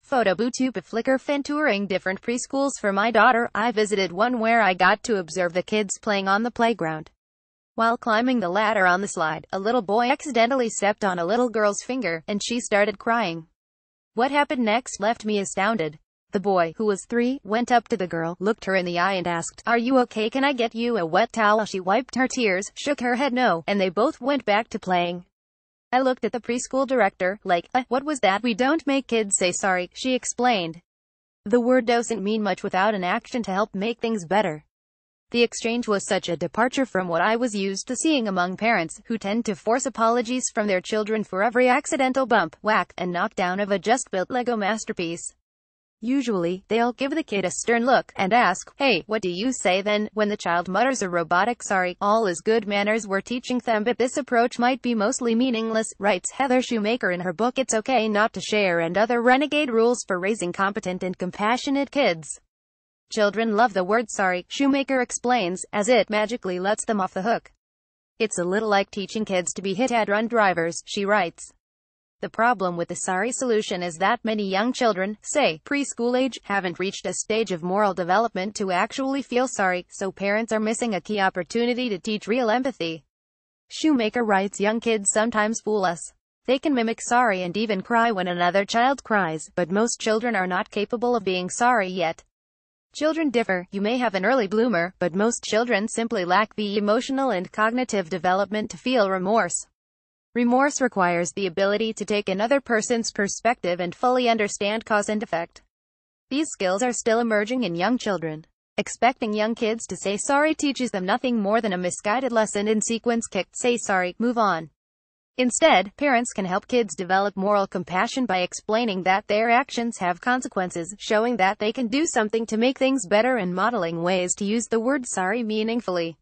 Photo BootTube Flickr fan touring different preschools for my daughter. I visited one where I got to observe the kids playing on the playground. While climbing the ladder on the slide, a little boy accidentally stepped on a little girl's finger, and she started crying. What happened next left me astounded. The boy, who was 3, went up to the girl, looked her in the eye and asked, "Are you okay? Can I get you a wet towel?" She wiped her tears, shook her head no, and they both went back to playing. I looked at the preschool director, like, what was that? We don't make kids say sorry, she explained. The word doesn't mean much without an action to help make things better. The exchange was such a departure from what I was used to seeing among parents, who tend to force apologies from their children for every accidental bump, whack, and knockdown of a just-built Lego masterpiece. Usually, they'll give the kid a stern look, and ask, "Hey, what do you say then?" When the child mutters a robotic sorry, all is good manners we're teaching them, but this approach might be mostly meaningless, writes Heather Shoemaker in her book It's Okay Not to Share and Other Renegade Rules for Raising Competent and Compassionate Kids. Children love the word sorry, Shoemaker explains, as it magically lets them off the hook. It's a little like teaching kids to be hit-and-run drivers, she writes. The problem with the sorry solution is that many young children, say, preschool age, haven't reached a stage of moral development to actually feel sorry, so parents are missing a key opportunity to teach real empathy. Shoemaker writes, young kids sometimes fool us. They can mimic sorry and even cry when another child cries, but most children are not capable of being sorry yet. Children differ. You may have an early bloomer, but most children simply lack the emotional and cognitive development to feel remorse. Remorse requires the ability to take another person's perspective and fully understand cause and effect. These skills are still emerging in young children. Expecting young kids to say sorry teaches them nothing more than a misguided lesson in sequence kick, say sorry, move on. Instead, parents can help kids develop moral compassion by explaining that their actions have consequences, showing that they can do something to make things better, and modeling ways to use the word sorry meaningfully.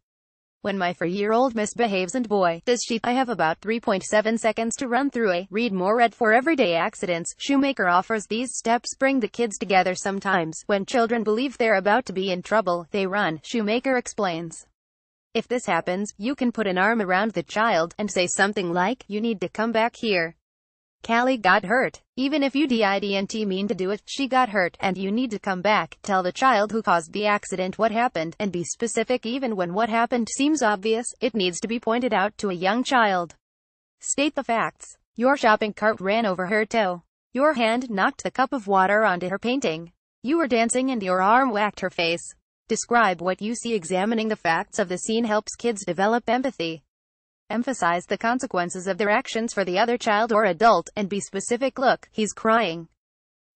When my 4-year-old misbehaves, and boy, does she, I have about 3.7 seconds to run through a read more read for everyday accidents. Shoemaker offers these steps bring the kids together. Sometimes, when children believe they're about to be in trouble, they run, Shoemaker explains. If this happens, you can put an arm around the child, and say something like, "You need to come back here. Callie got hurt. Even if you didn't mean to do it, she got hurt, and you need to come back." Tell the child who caused the accident what happened, and be specific even when what happened seems obvious. It needs to be pointed out to a young child. State the facts. Your shopping cart ran over her toe. Your hand knocked the cup of water onto her painting. You were dancing and your arm whacked her face. Describe what you see. Examining the facts of the scene helps kids develop empathy. Emphasize the consequences of their actions for the other child or adult, and be specific. Look, he's crying.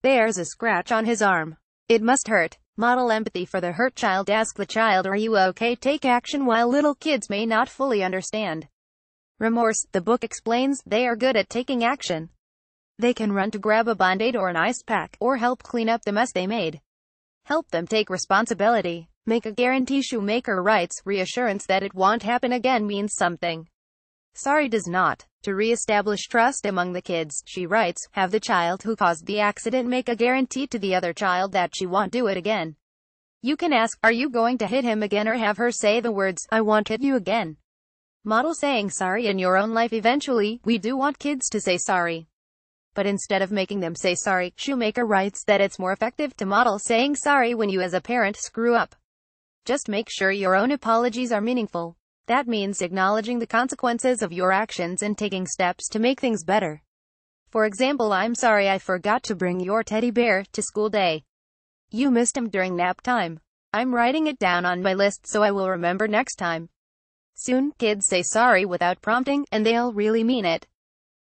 There's a scratch on his arm. It must hurt. Model empathy for the hurt child. Ask the child, "Are you okay?" Take action. While little kids may not fully understand remorse, the book explains, they are good at taking action. They can run to grab a Band-Aid or an ice pack, or help clean up the mess they made. Help them take responsibility. Make a guarantee. Shoemaker writes, reassurance that it won't happen again means something. Sorry does not. To re-establish trust among the kids, she writes, have the child who caused the accident make a guarantee to the other child that she won't do it again. You can ask, "Are you going to hit him again?" or have her say the words, "I won't hit you again." Model saying sorry in your own life. Eventually, we do want kids to say sorry. But instead of making them say sorry, Shoemaker writes that it's more effective to model saying sorry when you as a parent screw up. Just make sure your own apologies are meaningful. That means acknowledging the consequences of your actions and taking steps to make things better. For example, "I'm sorry I forgot to bring your teddy bear to school day. You missed him during nap time. I'm writing it down on my list so I will remember next time." Soon, kids say sorry without prompting, and they'll really mean it.